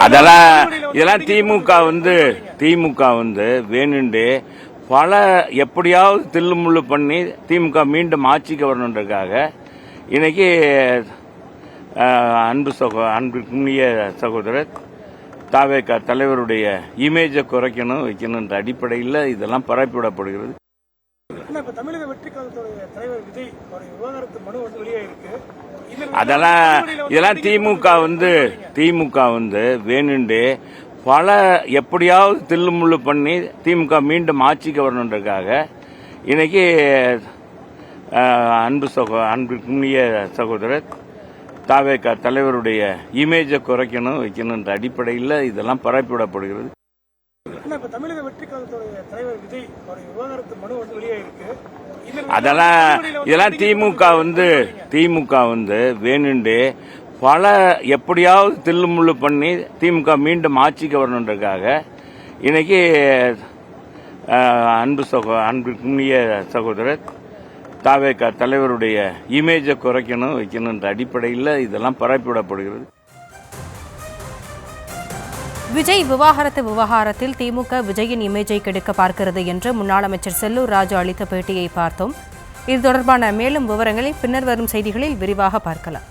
இதெல்லாம் திமுக வேணுண்டு பல எப்படியாவது தில்லுமுள்ளு பண்ணி திமுக மீண்டும் ஆட்சிக்கு வரணுன்றதுக்காக இன்னைக்கு அன்புக்குரிய சகோதரர் தாவேகா தலைவருடைய இமேஜை குறைக்கணும் வைக்கணுன்ற அடிப்படையில் இதெல்லாம் பரப்பிவிடப்படுகிறது. தமிழக வெற்றி கழகத்துடைய தலைவர் விஜய் விவகாரத்து மனு வெளியாயிருக்கு. இதெல்லாம் திமுக வேணுண்டு பல எப்படியாவது தில்லுமுள்ளு பண்ணி திமுக மீண்டும் ஆட்சிக்கு வரணுன்றதுக்காக இன்னைக்கு அன்புக்குரிய சகோதரர் தாவேகா தலைவருடைய இமேஜை குறைக்கணும் வைக்கணுன்ற அடிப்படையில் இதெல்லாம் பரப்பிவிடப்படுகிறது. தமிழக வெற்றி கழகத்துடைய தலைவர் விஜய் விவகாரத்து மனு வெளியாயிருக்கு. இதெல்லாம் திமுக வேணுண்டு பல எப்படியாவது தில்லுமுள்ளு பண்ணி திமுக மீண்டும் ஆட்சிக்கு வரணுன்றதுக்காக இன்னைக்கு அன்புக்குரிய சகோதரர் தாவேகா தலைவருடைய இமேஜை குறைக்கணும் வைக்கணுன்ற அடிப்படையில் இதெல்லாம் பரப்பிவிடப்படுகிறது. விஜய் விவகாரத்தில் திமுக விஜயின் இமேஜை கெடுக்க பார்க்கிறது என்று முன்னாள் அமைச்சர் செல்லூர் ராஜு அளித்த பேட்டியை பார்த்தோம். இது தொடர்பான மேலும் விவரங்களை பின்னர் வரும் செய்திகளில் விரிவாக பார்க்கலாம்.